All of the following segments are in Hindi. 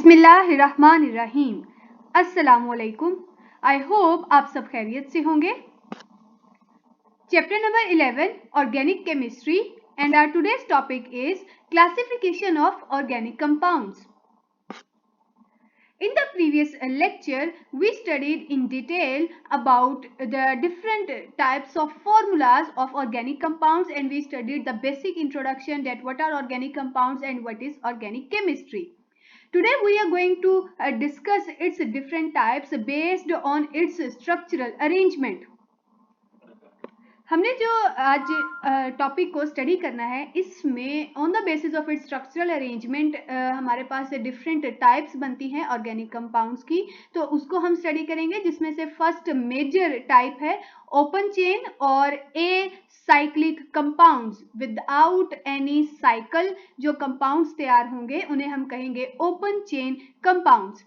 बिस्मिल्लाहिर्रहमानिर्रहीम। अस्सलामुअलैकुम। आई होप आप सब खैरियत से होंगे। Chapter number 11 organic chemistry and our today's topic is classification of organic compounds. In the previous lecture, we studied in detail about the different types of formulas of organic compounds, and we studied the basic introduction that what are organic compounds and what is organic chemistry. Today we are going to discuss its different types based on its structural arrangement. हमने जो आज टॉपिक को स्टडी करना है, इसमें on the basis of its structural arrangement हमारे पास डिफरेंट टाइप्स बनती हैं ऑर्गेनिक कंपाउंड्स की, तो उसको हम स्टडी करेंगे, जिसमें से फर्स्ट मेजर टाइप है ओपन चेन और a cyclic compounds. Without any cycle जो कंपाउंड्स तैयार होंगे उन्हें हम कहेंगे open chain compounds.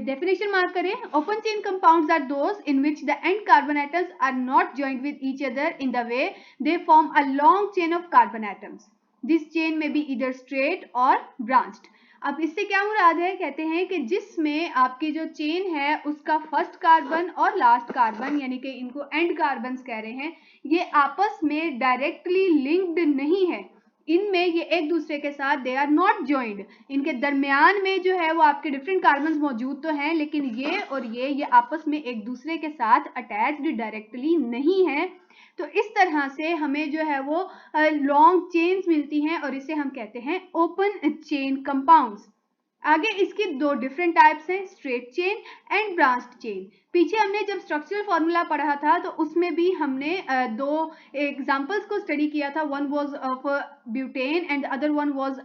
Definition mark करें. Open chain compounds are those in which the end carbon atoms are not joined with each other in the way they form a long chain of carbon atoms. This chain may be either straight or branched. अब इससे क्या मुराद है? कहते हैं कि जिसमें आपकी जो चेन है उसका फर्स्ट कार्बन और लास्ट कार्बन, यानी कि इनको एंड कार्बन कह रहे हैं, ये आपस में डायरेक्टली लिंक्ड नहीं है. इनमें ये एक दूसरे के साथ दे आर नॉट ज्वाइंड. इनके दरमियान में जो है वो आपके डिफरेंट कार्बन मौजूद तो हैं, लेकिन ये और ये आपस में एक दूसरे के साथ अटैच्ड डायरेक्टली नहीं है. तो इस तरह से हमें जो है वो लॉन्ग चेन्स मिलती हैं और इसे हम कहते हैं ओपन चेन कंपाउंड्स. आगे इसकी दो डिफरेंट टाइप्स हैं, straight chain and branched chain. पीछे हमने जब स्ट्रक्चरल फॉर्मूला पढ़ा था तो उसमें भी हमने दो एग्जांपल्स को स्टडी किया था. One was of butane and other one was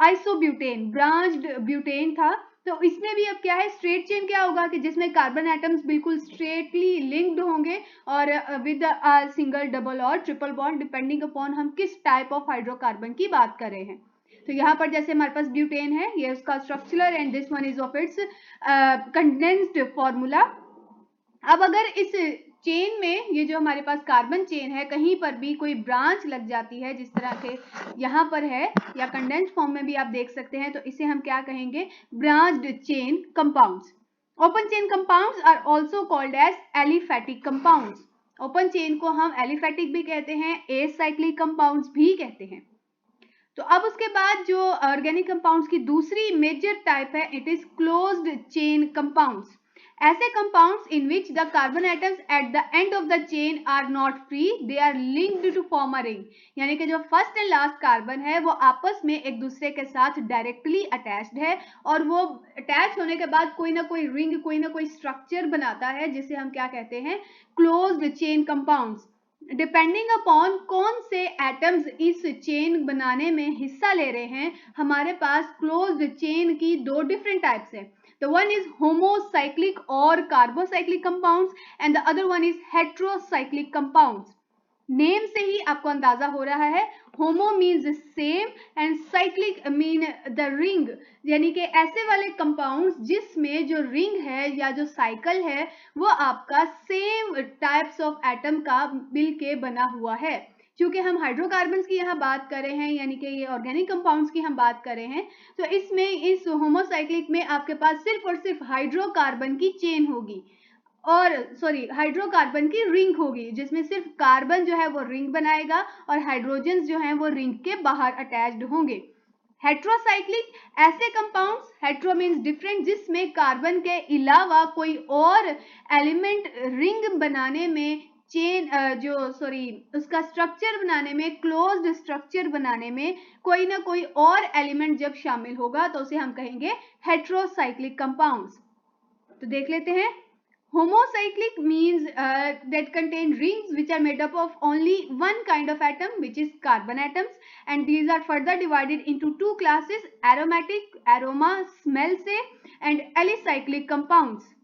isobutane. Branched butane था. तो इसमें भी अब क्या है, स्ट्रेट चेन क्या होगा कि जिसमें कार्बन एटम्स बिल्कुल स्ट्रेटली लिंक्ड होंगे और विद अ सिंगल, डबल और ट्रिपल बॉन्ड, डिपेंडिंग अपॉन हम किस टाइप ऑफ हाइड्रोकार्बन की बात कर रहे हैं. तो यहाँ पर जैसे हमारे पास ब्यूटेन है, ये उसका structural and this one is of its condensed formula. अब अगर इस चेन में ये जो हमारे पास कार्बन चेन है, कहीं पर भी कोई ब्रांच लग जाती है, जिस तरह के यहाँ पर है या कंडेंस्ड फॉर्म में भी आप देख सकते हैं, तो इसे हम क्या कहेंगे, branched chain compounds. Open chain compounds are also called as aliphatic compounds. Open chain को हम एलिफैटिक भी कहते हैं, एसाइक्लिक कंपाउंड्स भी कहते हैं. तो अब उसके बाद जो ऑर्गेनिक कंपाउंड्स की दूसरी मेजर टाइप है, it is closed chain compounds. ऐसे compounds in which the carbon atoms at the end of the chain are not free, they are linked to form a ring. यानी कि जो फर्स्ट एंड लास्ट कार्बन है वो आपस में एक दूसरे के साथ डायरेक्टली अटैच्ड है और वो अटैच होने के बाद कोई ना कोई रिंग, कोई ना कोई स्ट्रक्चर बनाता है, जिसे हम क्या कहते हैं, closed chain compounds. Depending upon कौन से एटम्स इस चेन बनाने में हिस्सा ले रहे हैं, हमारे पास क्लोज्ड चेन की दो डिफरेंट टाइप्स है. The one is homocyclic or carbocyclic compounds and the other one is heterocyclic compounds. Name से ही आपको अंदाजा हो रहा है, होमो means same and cyclic mean the ring, यानी कि ऐसे वाले कंपाउंड्स जिसमें जो रिंग है या जो साइकिल है वो आपका सेम टाइप्स ऑफ एटम का मिल के बना हुआ है. क्योंकि हम हाइड्रोकार्बन्स की यहाँ बात कर रहे हैं, यानी कि ये ऑर्गेनिक कंपाउंड्स की हम बात कर रहे हैं, तो इसमें इस होमोसाइक्लिक में आपके पास सिर्फ और सिर्फ हाइड्रोकार्बन की चेन होगी और हाइड्रोकार्बन की रिंग होगी, जिसमें सिर्फ कार्बन जो है वो रिंग बनाएगा और हाइड्रोजन जो है वो रिंग के बाहर अटैच्ड होंगे. हेट्रोसाइक्लिक ऐसे कंपाउंड्स, हेट्रो मीन्स डिफरेंट, जिसमें कार्बन के अलावा कोई और एलिमेंट रिंग बनाने में, चेन उसका स्ट्रक्चर बनाने में, क्लोज्ड स्ट्रक्चर बनाने में कोई ना कोई और एलिमेंट जब शामिल होगा तो उसे हम कहेंगे हेट्रोसाइक्लिक कंपाउंड्स. तो देख लेते हैं. Homocyclic means that contain rings which are made up of only one kind of atom, which is carbon atoms, and these are further divided into two classes, aromatic, aroma smell से, and alicyclic compounds.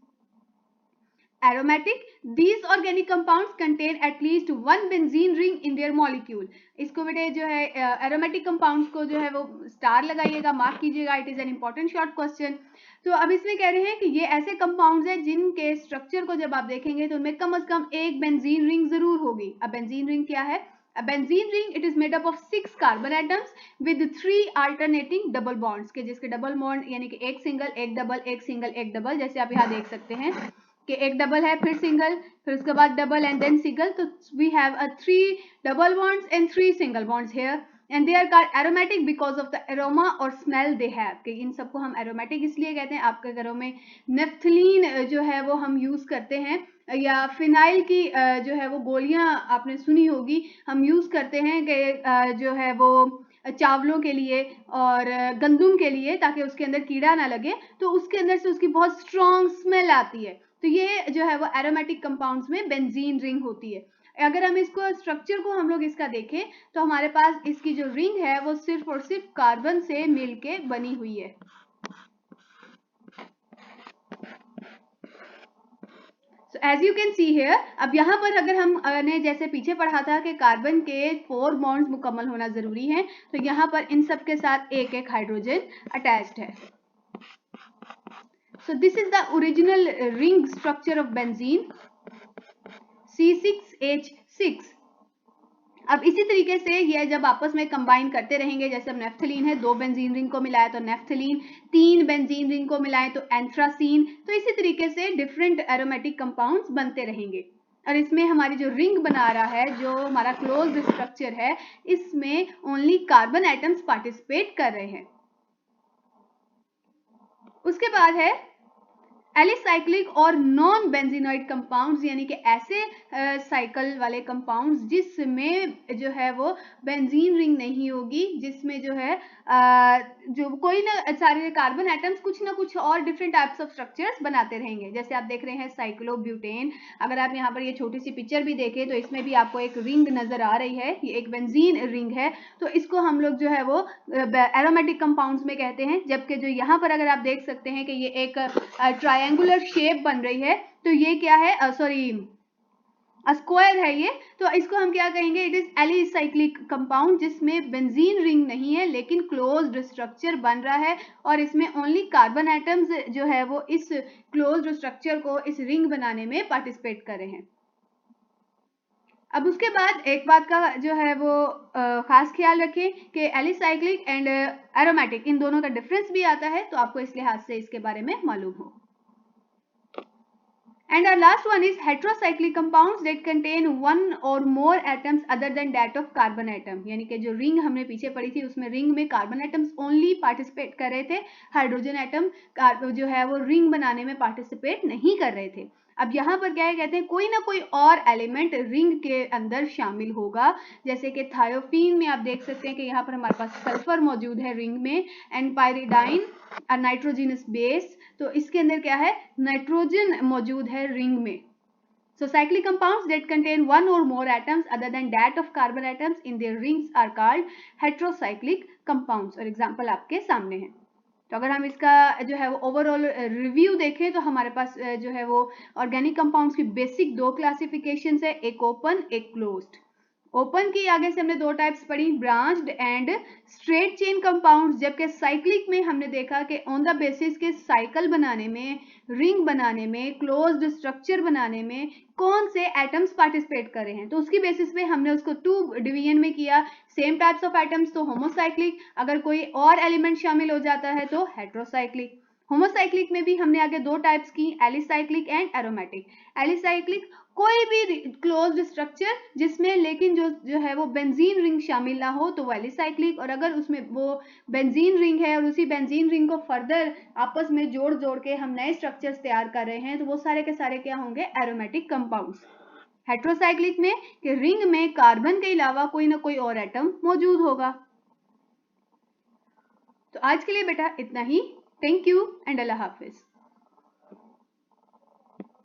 Aromatic, these organic compounds contain at least one benzene ring in their molecule. इसको बेटे जो है aromatic compounds को जो है वो स्टार लगाइएगा, मार्क कीजिएगा, it is an important short question. तो अब इसमें कह रहे हैं कि ये ऐसे कंपाउंड्स हैं जिनके स्ट्रक्चर को जब आप देखेंगे तो उनमें कम से कम एक बेंजीन रिंग जरूर होगी. अब बेंजीन रिंग क्या है? A benzene ring, it is made up of 6 carbon atoms with 3 alternating double bonds के जिसके डबल बॉन्ड यानी कि एक सिंगल एक डबल एक सिंगल एक डबल, जैसे आप यहाँ देख सकते हैं कि एक डबल है फिर सिंगल फिर उसके बाद डबल एंड देन सिंगल. तो we have a 3 double bonds and 3 single bonds here. And they are called aromatic because of the aroma or smell they have. कि इन सबको हम aromatic इसलिए कहते हैं. आपके घरों में नेफ्थलीन जो है वो हम यूज करते हैं, या फिनाइल की जो है वो गोलियां आपने सुनी होगी, हम यूज करते हैं कि जो है वो चावलों के लिए और गंदुम के लिए, ताकि उसके अंदर कीड़ा ना लगे, तो उसके अंदर से उसकी बहुत स्ट्रॉन्ग स्मेल आती है. तो ये जो है वो एरोमेटिक कंपाउंड्स में बेंजीन रिंग होती है. अगर हम इसको स्ट्रक्चर को हम लोग इसका देखें तो हमारे पास इसकी जो रिंग है वो सिर्फ और सिर्फ कार्बन से मिलके बनी हुई है. So as you can see here, अब यहाँ पर अगर हमने जैसे पीछे पढ़ा था कि कार्बन के 4 बॉन्ड्स मुकम्मल होना जरूरी है, तो यहाँ पर इन सब के साथ एक एक हाइड्रोजन अटैच्ड है. So this is the original ring structure of benzene, C6H6. अब इसी तरीके से ये जब आपस में कंबाइन करते रहेंगे, जैसे अब नेफ्थलीन है 2 बेंजीन रिंग को मिलाया तो नेफ्थलीन, 3 बेंजीन रिंग को मिलाएं तो एंथ्रासीन, तो इसी तरीके से डिफरेंट एरोमेटिक कंपाउंड्स बनते रहेंगे. और इसमें हमारी जो रिंग बना रहा है, जो हमारा क्लोज्ड स्ट्रक्चर है, इसमें ओनली कार्बन एटम्स पार्टिसिपेट कर रहे हैं. उसके बाद है एलिसाइक्लिक और नॉन बेंजीनॉइड कंपाउंड्स, यानी कि ऐसे साइकिल वाले कंपाउंड्स जिसमें जो है वो बेंजीन रिंग नहीं होगी, जिसमें जो है जो कोई ना सारे कार्बन एटम्स कुछ ना कुछ और डिफरेंट टाइप्स ऑफ स्ट्रक्चर्स बनाते रहेंगे. जैसे आप देख रहे हैं साइक्लोब्यूटेन. अगर आप यहाँ पर ये छोटी सी पिक्चर भी देखें तो इसमें भी आपको एक रिंग नजर आ रही है, ये एक बेंजीन रिंग है. तो इसको हम लोग जो है वो एरोमेटिक कंपाउंड्स में कहते हैं. जबकि जो यहाँ पर अगर आप देख सकते हैं कि ये एक ट्रायंगुलर शेप बन रही है, तो ये क्या है, स्क्वायर है ये, तो इसको हम क्या कहेंगे, इट इज एलिसाइक्लिक कंपाउंड, जिसमें बेंजीन रिंग नहीं है लेकिन क्लोज्ड स्ट्रक्चर बन रहा है, और इसमें ओनली कार्बन एटम्स जो है वो इस क्लोज्ड स्ट्रक्चर को, इस रिंग बनाने में पार्टिसिपेट कर रहे हैं. अब उसके बाद एक बात का जो है वो खास ख्याल रखें कि एलिसाइक्लिक एंड एरोमेटिक इन दोनों का डिफरेंस भी आता है, तो आपको इस लिहाज से इसके बारे में मालूम हो. And our last one is heterocyclic compounds that contain one or more atoms other than that of carbon atom. यानी कि जो रिंग हमने पीछे पढ़ी थी उसमें रिंग में कार्बन एटम्स ओनली पार्टिसिपेट कर रहे थे, हाइड्रोजन एटम जो है वो रिंग बनाने में पार्टिसिपेट नहीं कर रहे थे. अब यहाँ पर क्या है, कहते हैं कोई ना कोई और एलिमेंट रिंग के अंदर शामिल होगा. जैसे कि थायोफीन में आप देख सकते हैं कि यहाँ पर हमारे पास सल्फर मौजूद है रिंग में, एंड पायरिडाइन नाइट्रोजिनस बेस, तो इसके अंदर क्या है, नाइट्रोजन मौजूद है रिंग में. So cyclic compounds that contain one or more atoms other than that of carbon atoms in their rings are called heterocyclic compounds. और एग्जाम्पल आपके सामने है. तो अगर हम इसका जो है वो ओवरऑल रिव्यू देखें तो हमारे पास जो है वो ऑर्गेनिक कंपाउंड्स की बेसिक 2 क्लासिफिकेशंस है, एक ओपन एक क्लोज्ड. ओपन की आगे से हमने 2 टाइप्स पढ़ी, branched and straight chain compounds. जबकि साइक्लिक में हमने देखा कि ऑन द बेसिस के साइकिल बनाने में, रिंग बनाने में, क्लोज्ड स्ट्रक्चर बनाने में कौन से एटम्स पार्टिसिपेट कर रहे हैं, तो उसकी बेसिस पे हमने उसको 2 डिवीजन में किया. सेम टाइप्स ऑफ एटम्स तो होमोसाइक्लिक, अगर कोई और एलिमेंट शामिल हो जाता है तो हेटेरोसाइक्लिक. होमोसाइक्लिक में भी हमने आगे 2 टाइप्स की, एलिसाइक्लिक एंड एरोमेटिक. एलिसाइक्लिक कोई भी क्लोज्ड स्ट्रक्चर जिसमें लेकिन जो है वो बेंजीन रिंग शामिल ना हो तो वो एलिसाइक्लिक, और अगर उसमें वो बेंजीन रिंग है और उसी बेंजीन रिंग को फर्दर आपस में जोड़ के हम नए स्ट्रक्चर्स तैयार कर रहे हैं, तो वो सारे के सारे क्या होंगे, एरोमेटिक कंपाउंड्स. हेटेरोसाइक्लिक में कि रिंग में कार्बन के अलावा कोई ना कोई और एटम मौजूद होगा. तो आज के लिए बेटा इतना ही. थैंक यू एंड अल्लाह हाफिज.